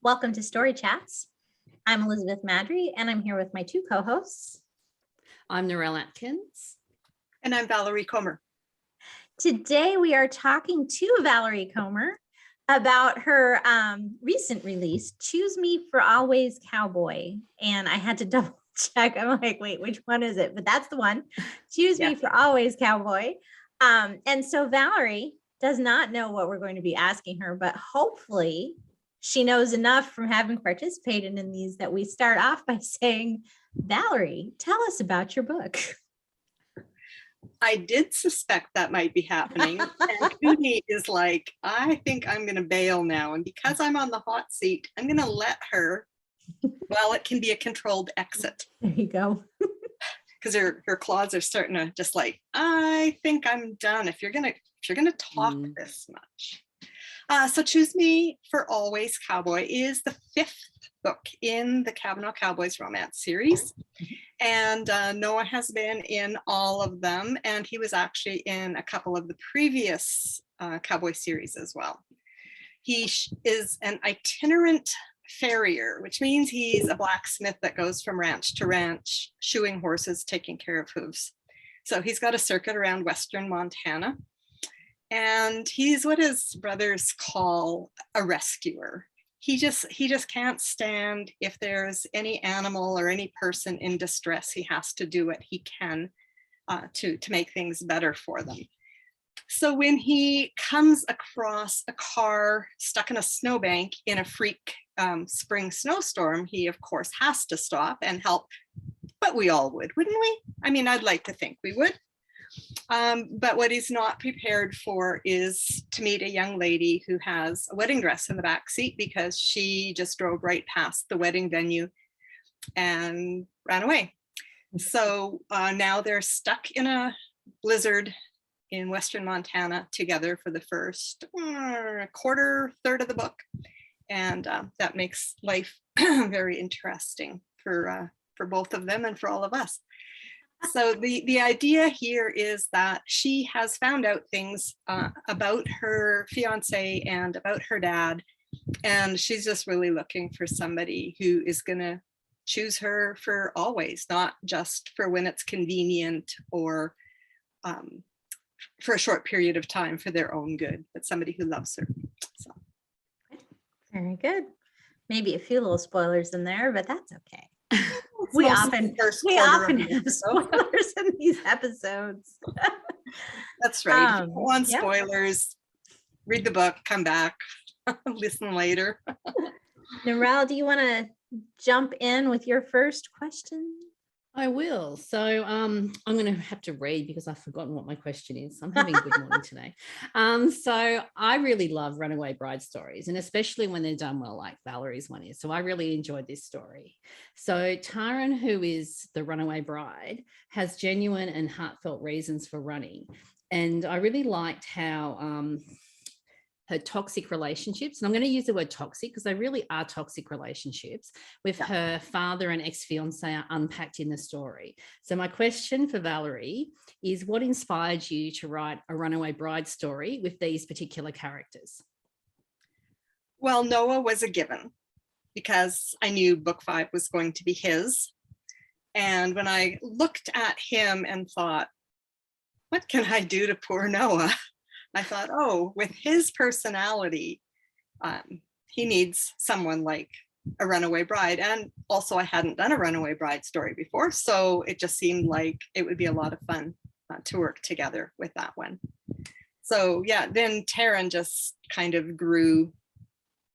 Welcome to Story Chats. I'm Elizabeth Madry, and I'm here with my two co-hosts. I'm Narelle Atkins. And I'm Valerie Comer. Today we are talking to Valerie Comer about her recent release, Choose Me for Always Cowboy. And I had to double check. I'm like, wait, which one is it? But that's the one. Choose Me for Always Cowboy. And so Valerie does not know what we're going to be asking her, but hopefully she knows enough from having participated in these that we start off by saying, Valerie, tell us about your book. I did suspect that might be happening. And Cooney is like, I think I'm going to bail now. And because I'm on the hot seat, I'm going to let her, well, it can be a controlled exit. There you go. Because her claws are starting to just like, I think I'm done if you're going to talk this much. So Choose Me for Always Cowboy is the fifth book in the Kavanaugh Cowboys romance series. And Noah has been in all of them, and he was actually in a couple of the previous Cowboy series as well. He is an itinerant farrier, which means he's a blacksmith that goes from ranch to ranch, shoeing horses, taking care of hooves. So he's got a circuit around Western Montana. And he's what his brothers call a rescuer. He just can't stand if there's any animal or any person in distress. He has to do what he can to make things better for them. So when he comes across a car stuck in a snowbank in a freak spring snowstorm, he of course has to stop and help. But we all would, wouldn't we? I mean, I'd like to think we would. But what he's not prepared for is to meet a young lady who has a wedding dress in the back seat because she just drove right past the wedding venue and ran away. So now they're stuck in a blizzard in Western Montana together for the first third of the book. And that makes life very interesting for both of them and for all of us. So the idea here is that she has found out things about her fiance and about her dad, and she's just really looking for somebody who is going to choose her for always, not just for when it's convenient or for a short period of time for their own good, but somebody who loves her. So. Very good. Maybe a few little spoilers in there, but that's okay. We often have spoilers in these episodes. That's right. If you want spoilers, read the book, come back, listen later. Narelle, do you want to jump in with your first question? I will. So I'm going to have to read because I've forgotten what my question is. I'm having a good morning today. So I really love runaway bride stories, and especially when they're done well, like Valerie's one is. So I really enjoyed this story. So Taryn, who is the runaway bride, has genuine and heartfelt reasons for running. And I really liked how her toxic relationships, and I'm going to use the word toxic because they really are toxic relationships with her father and ex-fiance are unpacked in the story. So my question for Valerie is, what inspired you to write a runaway bride story with these particular characters? Well, Noah was a given because I knew book 5 was going to be his. And when I looked at him and thought, what can I do to poor Noah? I thought, oh, with his personality, he needs someone like a runaway bride. And also I hadn't done a runaway bride story before, so it just seemed like it would be a lot of fun to work together with that one. So yeah, then Taryn just kind of grew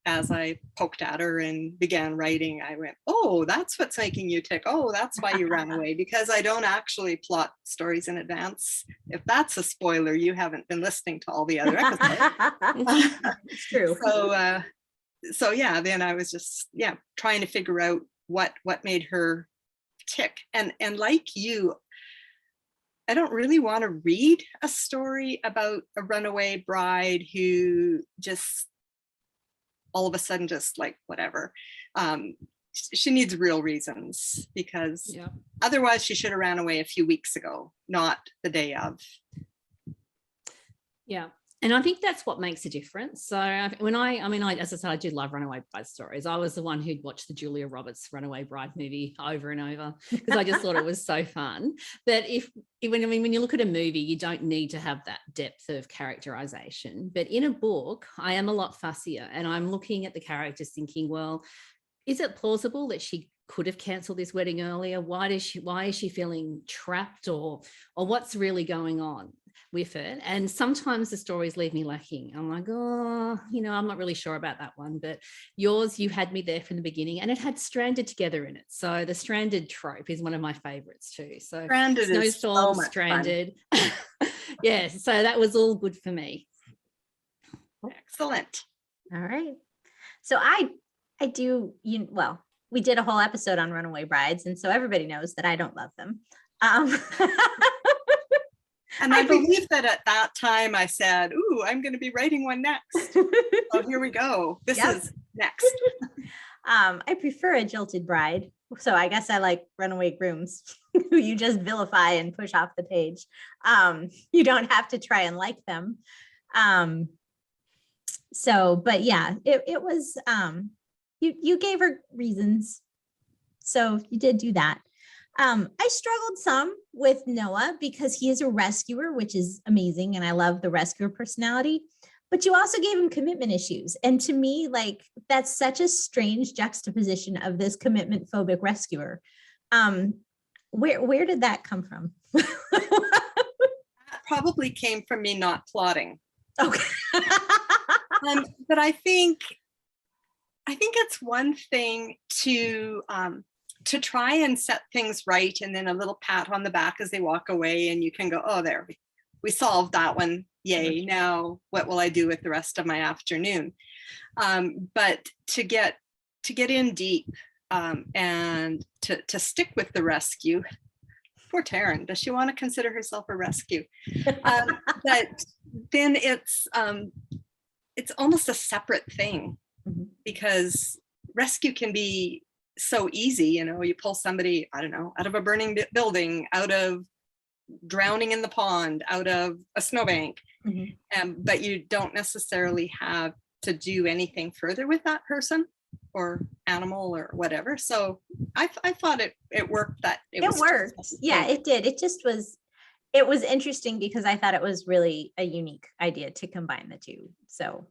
as I poked at her and began writing. I went, oh, that's what's making you tick. Oh, that's why you ran away, because I don't actually plot stories in advance. If that's a spoiler, you haven't been listening to all the other episodes. It's true. So yeah, then I was just, trying to figure out what made her tick. And like you, I don't really want to read a story about a runaway bride who just all of a sudden just like whatever. She needs real reasons, because otherwise she should have ran away a few weeks ago, not the day of. Yeah. And I think that's what makes a difference. So as I said, I do love Runaway Bride stories. I was the one who'd watched the Julia Roberts Runaway Bride movie over and over because I just thought it was so fun. But when you look at a movie, you don't need to have that depth of characterization. But in a book, I am a lot fussier, and I'm looking at the characters thinking, well, is it plausible that she could have cancelled this wedding earlier? Why is she feeling trapped, or what's really going on with it? And sometimes the stories leave me lacking. I'm like, oh, I'm not really sure about that one. But yours, you had me there from the beginning, and it had stranded together in it. So the stranded trope is one of my favorites too. So Stranded snowstorm, is so stranded. Yeah, so that was all good for me. Excellent. All right. So I do, we did a whole episode on Runaway Brides, and so everybody knows that I don't love them. And I believe that at that time I said, ooh, I'm going to be writing one next. So here we go. This is next. I prefer a jilted bride. So I guess I like runaway grooms who you just vilify and push off the page. You don't have to try and like them. But yeah, it was, you gave her reasons. So you did do that. I struggled some with Noah because he is a rescuer, which is amazing. And I love the rescuer personality, but you also gave him commitment issues. And to me, like, that's such a strange juxtaposition of this commitment phobic rescuer. Where did that come from? That probably came from me not plotting. Okay. But I think it's one thing to try and set things right, and then a little pat on the back as they walk away, and you can go, oh, there, we solved that one. Yay. Now what will I do with the rest of my afternoon? But to get in deep and to stick with the rescue. Poor Taryn, does she want to consider herself a rescue? But then it's almost a separate thing, because rescue can be so easy. You pull somebody, I don't know, out of a burning building, out of drowning in the pond, out of a snowbank, but you don't necessarily have to do anything further with that person or animal or whatever. So I thought it worked. That it worked. Yeah, it did. It was interesting because I thought it was really a unique idea to combine the two. So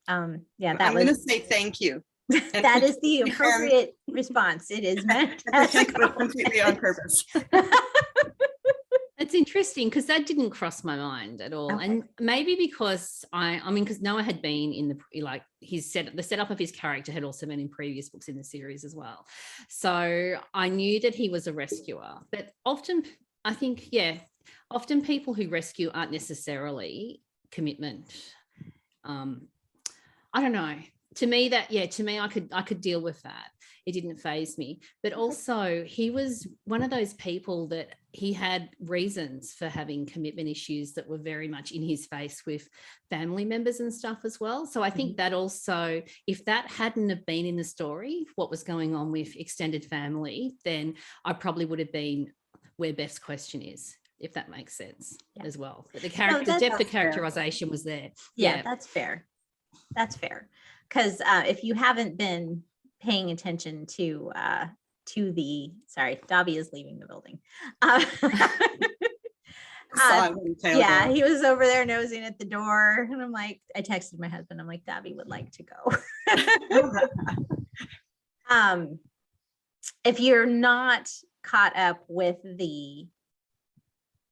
I'm going to say thank you. That is the appropriate response. It is meant completely on purpose. It's interesting because that didn't cross my mind at all. Okay. And maybe because because Noah had been in the setup of his character had also been in previous books in the series as well. So I knew that he was a rescuer, but often people who rescue aren't necessarily commitment. I don't know. To me, I could deal with that. It didn't faze me. But also, he was one of those people that he had reasons for having commitment issues that were very much in his face with family members and stuff as well. So I think that also, if that hadn't have been in the story, what was going on with extended family, then I probably would have been where Beth's question is, if that makes sense as well. But the depth of characterization was there. Yeah, that's fair. That's fair. Because if you haven't been paying attention to Dobby is leaving the building. He was over there nosing at the door, and I'm like, I texted my husband. I'm like, Dobby would like to go. If you're not caught up with the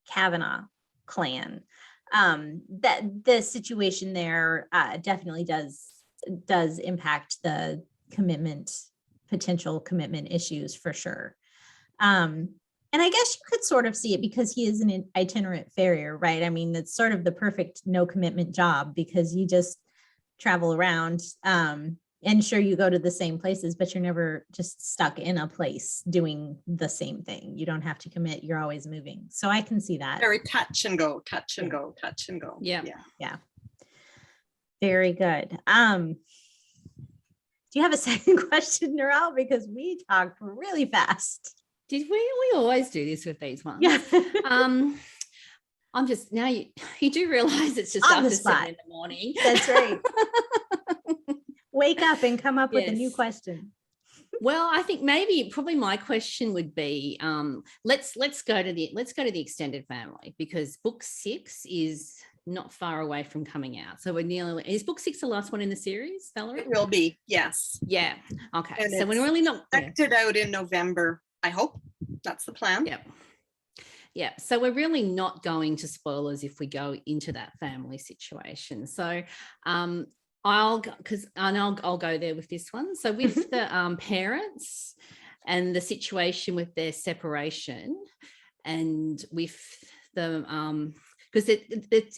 Kavanaugh clan, that the situation there definitely does impact the potential commitment issues for sure. And I guess you could sort of see it because he is an itinerant farrier, right? I mean, it's sort of the perfect no commitment job because you just travel around, and sure, you go to the same places, but you're never just stuck in a place doing the same thing. You don't have to commit. You're always moving. So I can see that. Very touch and go, touch and go, touch and go. Yeah. Very good. Do you have a second question, Narelle? Because we talked really fast. Did we? We always do this with these ones. Yeah. I'm just now you do realize it's just On the after 7 spot. in the morning. That's right. Wake up and come up with a new Yes. question. Well, I think probably my question would be, let's go to the extended family, because book 6 is not far away from coming out. So is book 6 the last one in the series, Valerie? It will be, yes. Yeah. Okay. And So we're really not expected out in November. I hope that's the plan. Yeah. Yeah. So we're really not going to spoilers if we go into that family situation. So I'll go there with this one. So with the parents and the situation with their separation, and with the because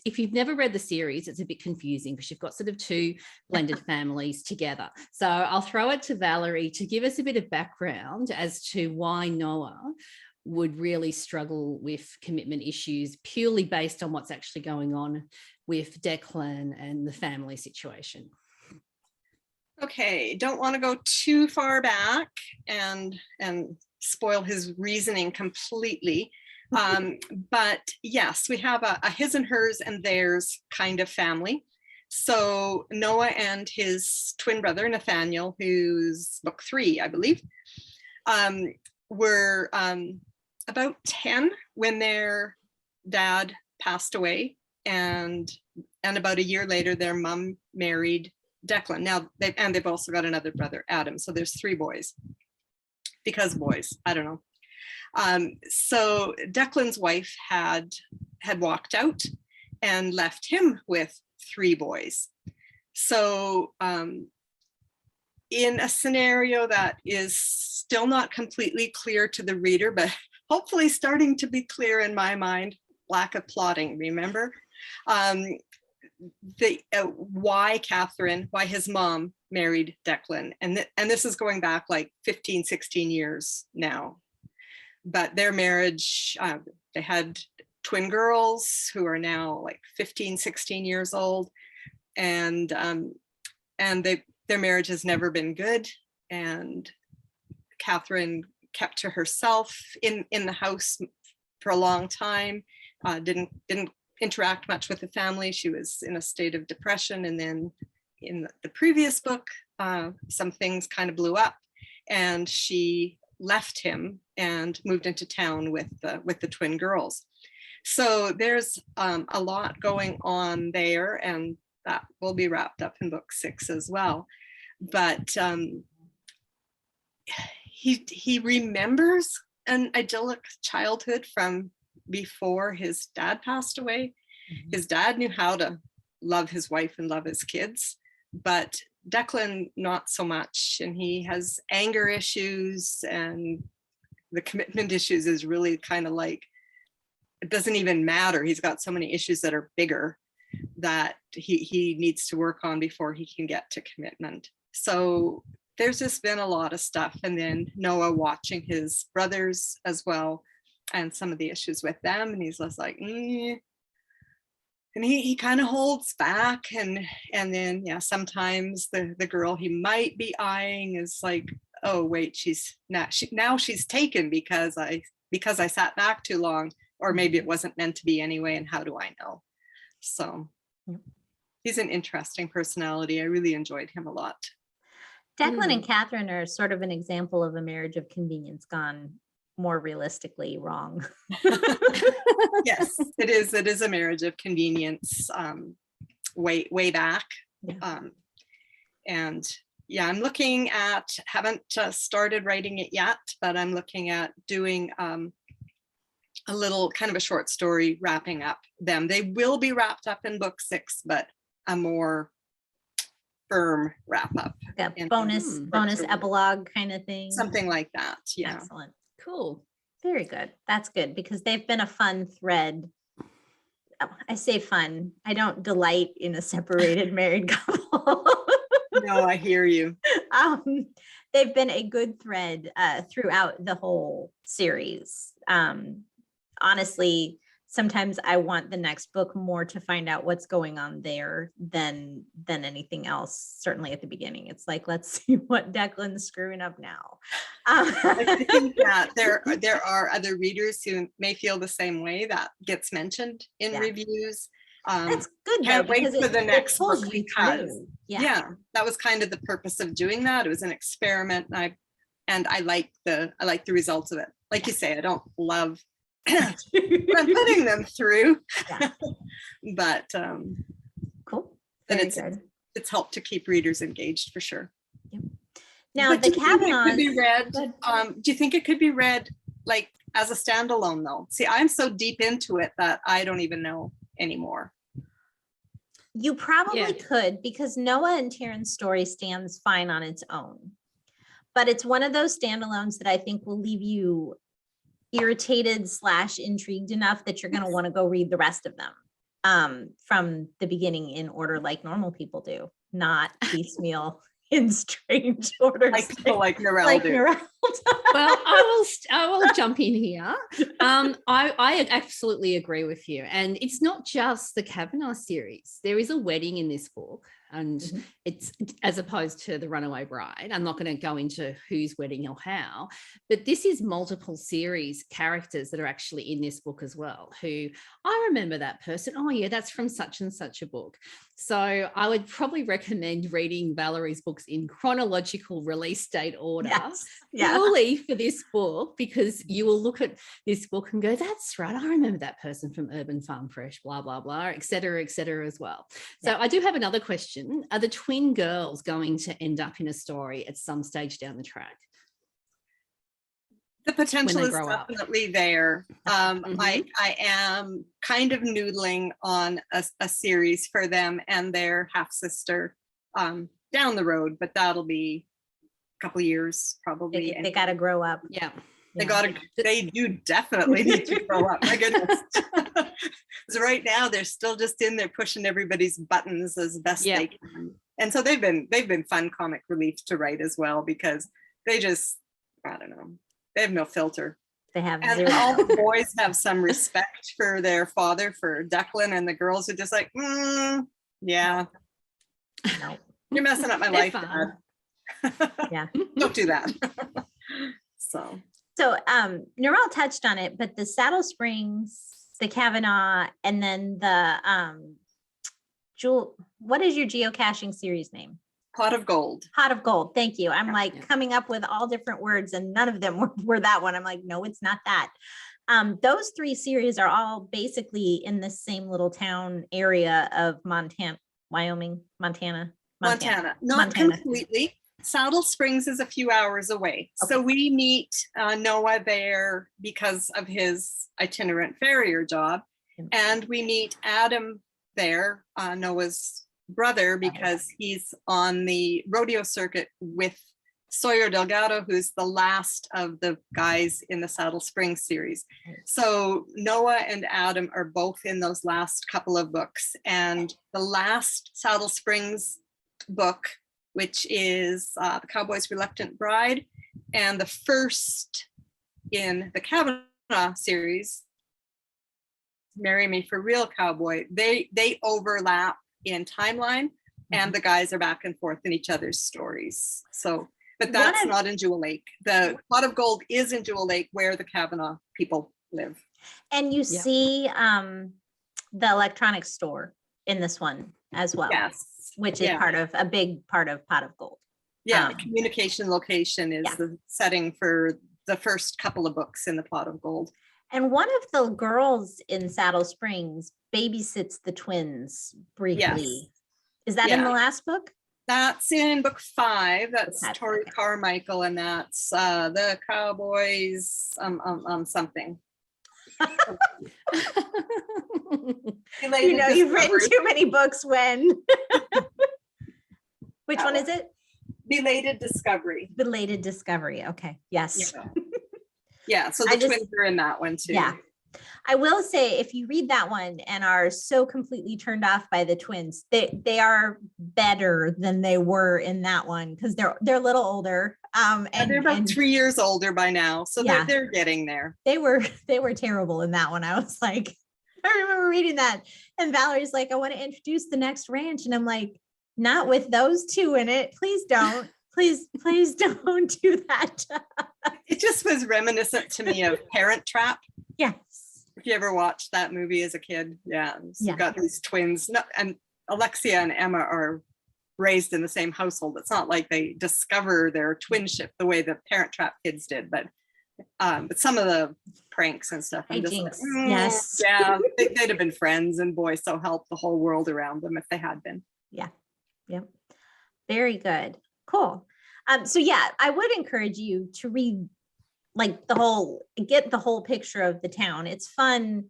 if you've never read the series, it's a bit confusing because you've got sort of two blended families together. So I'll throw it to Valerie to give us a bit of background as to why Noah would really struggle with commitment issues, purely based on what's actually going on with Declan and the family situation. Okay, don't want to go too far back and spoil his reasoning completely. But yes, we have a his and hers and theirs kind of family. So Noah and his twin brother Nathaniel, who's book 3, I believe, were about 10 when their dad passed away, and about a year later their mom married Declan. Now they've also got another brother, Adam, so there's 3 boys, because boys, I don't know. So Declan's wife had walked out and left him with 3 boys. So in a scenario that is still not completely clear to the reader, but hopefully starting to be clear in my mind, lack of plotting, remember? Why his mom married Declan. And this is going back like 15, 16 years now. But their marriage, they had twin girls who are now like 15, 16 years old. And their marriage has never been good. And Catherine kept to herself in the house for a long time, didn't interact much with the family. She was in a state of depression. And then in the previous book, some things kind of blew up, and she left him and moved into town with the twin girls. So there's a lot going on there, and that will be wrapped up in book 6 as well. But he remembers an idyllic childhood from before his dad passed away. Mm-hmm. His dad knew how to love his wife and love his kids, but Declan not so much. And he has anger issues, and the commitment issues is really kind of like, it doesn't even matter. He's got so many issues that are bigger that he needs to work on before he can get to commitment. So there's just been a lot of stuff. And then Noah watching his brothers as well, and some of the issues with them. And he's just like, And he kind of holds back. And then, yeah, sometimes the girl he might be eyeing is like, oh, wait, now she's taken because I sat back too long, or maybe it wasn't meant to be anyway. And how do I know? So he's an interesting personality. I really enjoyed him a lot. Declan and Catherine are sort of an example of a marriage of convenience gone more realistically wrong. Yes, it is. It is a marriage of convenience, way back. Yeah. And yeah, I'm looking at, haven't started writing it yet, but I'm looking at doing a little kind of a short story wrapping up them. They will be wrapped up in book 6, but a more firm wrap up. Yeah, bonus epilogue kind of thing. Something like that. Yeah. Excellent. Cool. Very good. That's good, because they've been a fun thread. I say fun. I don't delight in a separated married couple. No, I hear you. They've been a good thread throughout the whole series. Honestly, sometimes I want the next book more to find out what's going on there than anything else. Certainly at the beginning, it's like, let's see what Declan's screwing up now. I think that there are other readers who may feel the same way. That gets mentioned in reviews. That's good. Can't wait for the next book because that was kind of the purpose of doing that. It was an experiment, and I like the results of it. Like you say, I don't love what I'm putting them through, but cool. and it's helped to keep readers engaged for sure. Yep. Now the Kavanaugh could be read. Do you think it could be read like as a standalone though? See, I'm so deep into it that I don't even know anymore. You probably could, because Noah and Taryn's story stands fine on its own, but it's one of those standalones that I think will leave you irritated / intrigued enough that you're going to want to go read the rest of them from the beginning in order, like normal people do, not piecemeal in strange orders, like people like Narelle do. Well, I will jump in here. I absolutely agree with you, and it's not just the Kavanaugh series. There is a wedding in this book, and it's as opposed to the Runaway Bride. I'm not going to go into whose wedding or how, but this is multiple series characters that are actually in this book as well, who I remember that person. Oh yeah, that's from such and such a book. So I would probably recommend reading Valerie's books in chronological release date order. Purely for this book, because you will look at this book and go, that's right, I remember that person from Urban Farm Fresh, blah, blah, blah, et cetera as well. So I do have another question. Are the twin girls going to end up in a story at some stage down the track? The potential is definitely there. I am kind of noodling on a series for them and their half-sister down the road, but that'll be couple years probably. They got to grow up. They do definitely need to grow up. My goodness. So right now they're still just in there pushing everybody's buttons as best they can, and so they've been fun comic relief to write as well, because they just, I don't know, they have no filter. They have and zero. All the boys have some respect for their father, for Declan, and the girls are just like, no. You're messing up my life, Dad. Don't do that. so Narelle touched on it, but the Saddle Springs, the Kavanaugh, and then the what is your geocaching series name? Pot of Gold. Thank you. I'm coming up with all different words, and none of them were that one. I'm like, no, it's not that. Those 3 series are all basically in the same little town area of Montana. Not completely. Saddle Springs is a few hours away. Okay. So we meet Noah there because of his itinerant farrier job. And we meet Adam there, Noah's brother, because he's on the rodeo circuit with Sawyer Delgado, who's the last of the guys in the Saddle Springs series. So Noah and Adam are both in those last couple of books. And the last Saddle Springs book, which is the Cowboy's Reluctant Bride, and the first in the Kavanaugh series, Marry Me for Real Cowboy, they overlap in timeline, and the guys are back and forth in each other's stories. So, but that's not in Jewel Lake. The Pot of Gold is in Jewel Lake, where the Kavanaugh people live. And you see the electronics store in this one as well. Yes. Which is a big part of Pot of Gold. The communication location is the setting for the first couple of books in the Pot of Gold. And one of the girls in Saddle Springs babysits the twins briefly. Yes. Is that in the last book? That's in book 5. That's Tori Carmichael, and that's the Cowboys something. You've written too many books when. Which one is it? Belated Discovery. Okay. Yes. So the twins are in that one too. Yeah. I will say, if you read that one and are so completely turned off by the twins, they are better than they were in that one, because they're a little older. And they're about 3 years older by now, so they're getting there. They were terrible in that one. I was like, I remember reading that. And Valerie's like, I want to introduce the next ranch. And I'm like, not with those two in it. Please don't. Please don't do that. It just was reminiscent to me of Parent Trap. Yes. If you ever watched that movie as a kid, yeah. Yeah. You've got these twins, and Alexia and Emma are raised in the same household. It's not like they discover their twinship the way the Parent Trap kids did, but some of the pranks and stuff, I'm just like, yes. yeah, they'd have been friends, and boy, so help the whole world around them if they had been. Yeah. Yep. Very good. Cool. So yeah, I would encourage you to read get the whole picture of the town. It's fun.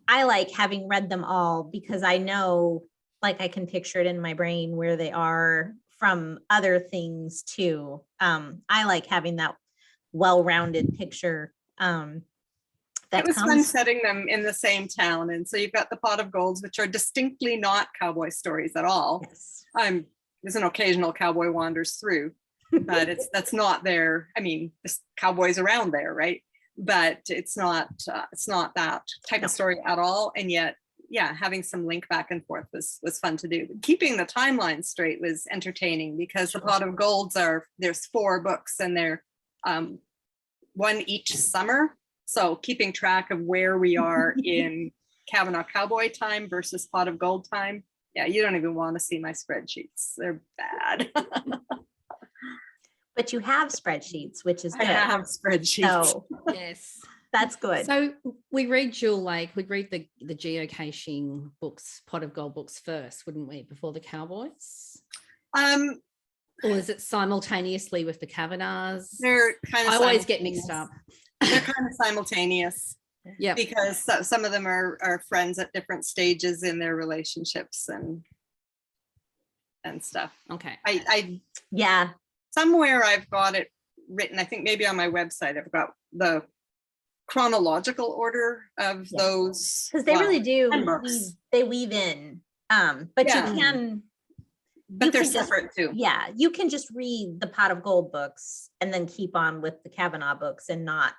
I like having read them all because I know, like, I can picture it in my brain where they are from other things too. I like having that well-rounded picture. It was fun setting them in the same town. And so you've got the Pot of Golds, which are distinctly not cowboy stories at all. Yes. There's an occasional cowboy wanders through, but that's not there. I mean, there's cowboys around there, right? But it's not that type of story at all. And yet, yeah, having some link back and forth was fun to do. Keeping the timeline straight was entertaining because the Pot of Golds there's 4 books and they're one each summer. So keeping track of where we are in Kavanaugh Cowboy time versus Pot of Gold time. Yeah, you don't even want to see my spreadsheets. They're bad. But you have spreadsheets, which is good. I have spreadsheets. So yes, that's good. So we read the geocaching books, Pot of Gold books first, wouldn't we, before the Cowboys? Or is it simultaneously with the Kavanaughs? They're kind of. I always get mixed up. They're kind of simultaneous. Yeah, because some of them are friends at different stages in their relationships and stuff. Okay. Yeah. Somewhere I've got it written. I think maybe on my website I've got the chronological order of those. Because they really do. They weave in. But you can. But they're separate too. Yeah, you can just read the Pot of Gold books and then keep on with the Kavanaugh books and not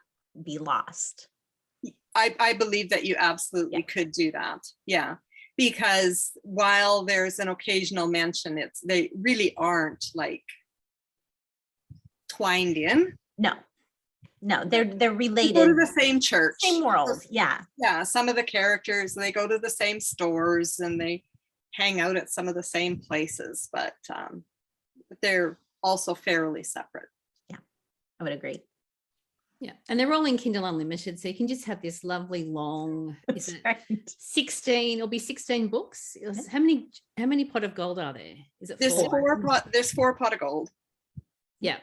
be lost. I believe that you absolutely could do that. Yeah, because while there's an occasional mention, they really aren't like twined in. No, they're related. They go to the same church, same world. Yeah. Some of the characters, they go to the same stores and they hang out at some of the same places, but they're also fairly separate. Yeah, I would agree. Yeah, and they're all in Kindle Unlimited, so you can just have this lovely long. Is it 16? It'll be 16 books. How many Pot of Gold are there? Is it 4? There's 4 Pot of Gold. Yeah.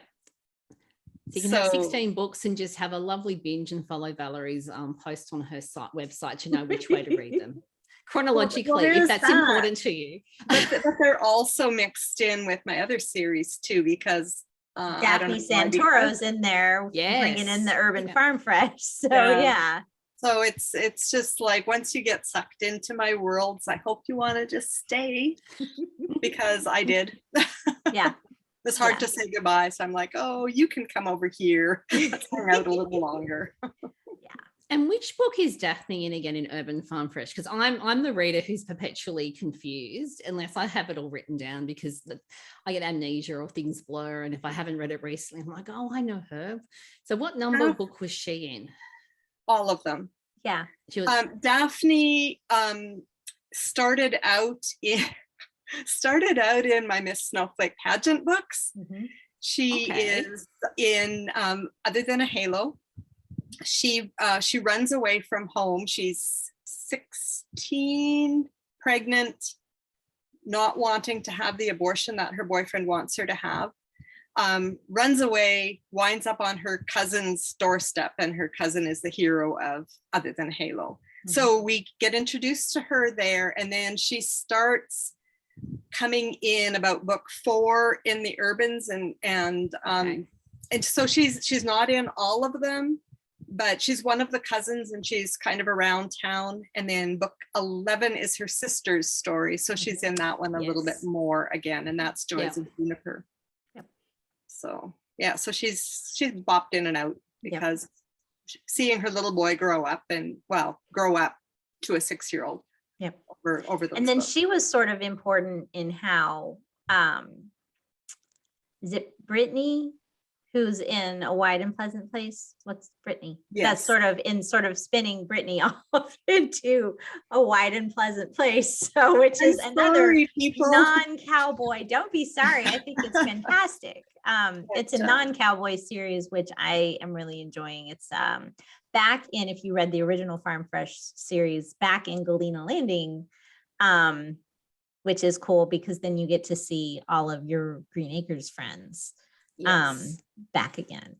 So you can have 16 books and just have a lovely binge and follow Valerie's post on her website to know which way to read them. Chronologically, if that's important to you. But they're also mixed in with my other series too, because Daphne Santoro's in there, bringing in the urban farm fresh. So So it's just like once you get sucked into my worlds, I hope you want to just stay because I did. Yeah. It's hard to say goodbye. So I'm like, oh, you can come over here. Let's hang out a little longer. And which book is Daphne in again in Urban Farm Fresh? Because I'm the reader who's perpetually confused unless I have it all written down because I get amnesia or things blur. And if I haven't read it recently, I'm like, oh, I know her. So what number book was she in? All of them. Yeah. She was Daphne started out in my Miss Snowflake pageant books. Mm-hmm. She is in Other Than a Halo. She runs away from home. She's 16, pregnant, not wanting to have the abortion that her boyfriend wants her to have. Runs away, winds up on her cousin's doorstep, and her cousin is the hero of Other Than Halo. Mm-hmm. So we get introduced to her there, and then she starts coming in about book 4 in the Urbans, and so she's not in all of them. But she's one of the cousins and she's kind of around town. And then book 11 is her sister's story. So she's in that one a little bit more again. And that's Joys of Juniper. Yep. So, so she's bopped in and out because seeing her little boy grow up, to a 6-year-old. Yep. Over those And then books. she was sort of important in how, is it Brittany who's in A Wide and Pleasant Place? What's Brittany? That's sort of spinning Brittany off into A Wide and Pleasant Place. So, which is another non-cowboy. Don't be sorry. I think it's fantastic. It's a non-cowboy series, which I am really enjoying. It's back in, if you read the original Farm Fresh series, back in Galena Landing, which is cool because then you get to see all of your Green Acres friends back again.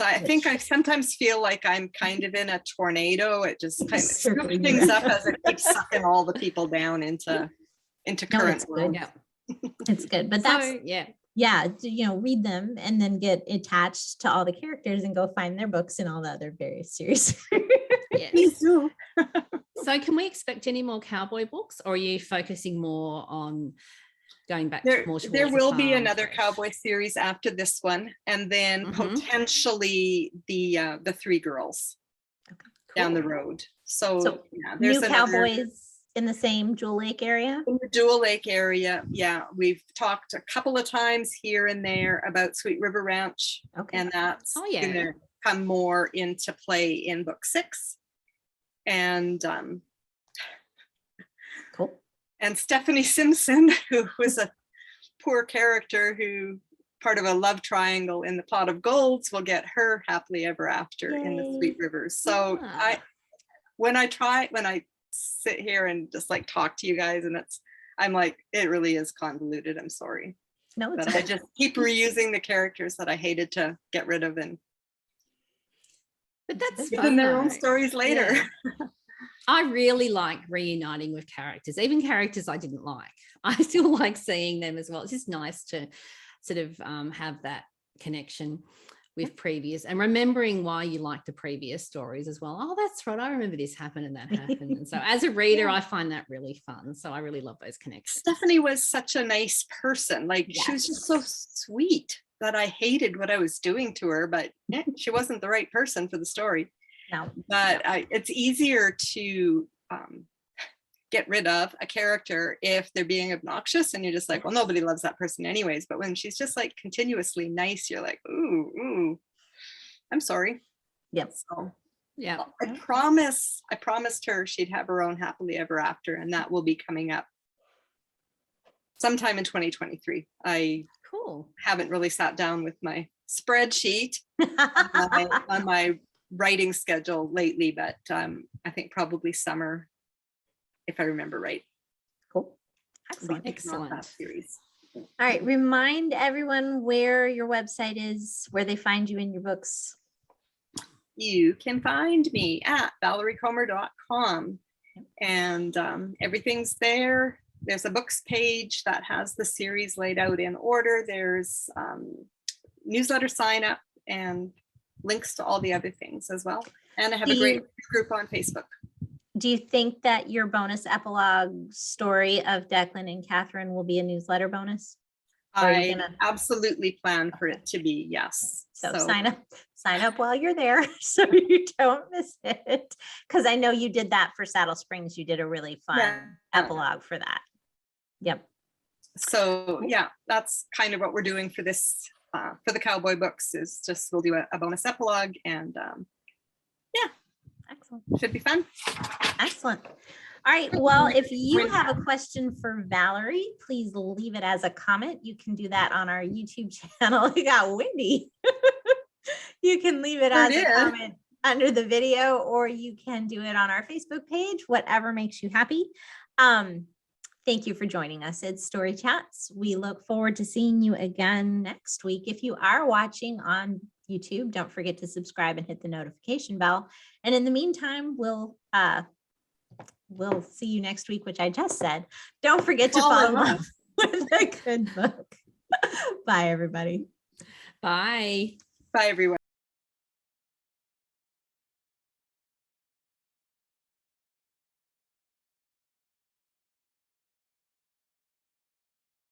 So I think I sometimes feel like I'm kind of in a tornado. It just kind of scoops things up as it keeps sucking all the people down into current world. Yeah, it's good. But that's read them and then get attached to all the characters and go find their books in all the other various series. Yes. So can we expect any more cowboy books, or are you focusing more on going back more towards there will be another cowboy series after this one, and then potentially the 3 girls down the road. So there's new cowboys in the same Jewel Lake area. In the Jewel Lake area, we've talked a couple of times here and there about Sweet River Ranch, and that's going to come more into play in book 6. And cool. And Stephanie Simpson, who was a poor character who part of a love triangle in the Pot of Golds, will get her happily ever after in the Sweet Rivers. So when I sit here and just like talk to you guys, and I'm like, it really is convoluted. I'm sorry. No, it's but I just keep reusing the characters that I hated to get rid of, but that's give them their own stories later. Yeah. I really like reuniting with characters, even characters I didn't like. I still like seeing them as well. It's just nice to sort of have that connection with previous and remembering why you like the previous stories as well. Oh, that's right. I remember this happened and that happened. And so as a reader, I find that really fun. So I really love those connections. Stephanie was such a nice person. She was just so sweet that I hated what I was doing to her, but she wasn't the right person for the story. No. But it's easier to get rid of a character if they're being obnoxious and you're just like, well, nobody loves that person anyways. But when she's just like continuously nice, you're like, ooh, I'm sorry. Yep. So I promised her she'd have her own happily ever after, and that will be coming up sometime in 2023. I haven't really sat down with my spreadsheet on my writing schedule lately, but I think probably summer, if I remember right. Cool. Excellent. That series. All right. Remind everyone where your website is, where they find you in your books. You can find me at valeriecomer.com, and everything's there. There's a books page that has the series laid out in order. There's newsletter sign up and links to all the other things as well. And I have a great group on Facebook. Do you think that your bonus epilogue story of Declan and Catherine will be a newsletter bonus? I absolutely plan for it to be, yes. So sign up while you're there so you don't miss it. Because I know you did that for Saddle Springs. You did a really fun epilogue for that. Yep. So that's kind of what we're doing for this, for the Cowboy books, is just we'll do a bonus epilogue, and excellent. Should be fun. Excellent. All right. Well, if you have a question for Valerie, please leave it as a comment. You can do that on our YouTube channel. We got windy. You can leave it as a comment under the video, or you can do it on our Facebook page, whatever makes you happy. Thank you for joining us. It's Story Chats. We look forward to seeing you again next week. If you are watching on YouTube, don't forget to subscribe and hit the notification bell. And in the meantime, we'll see you next week, which I just said. Don't forget to fall in love with a good book. Bye, everybody. Bye. Bye, everyone.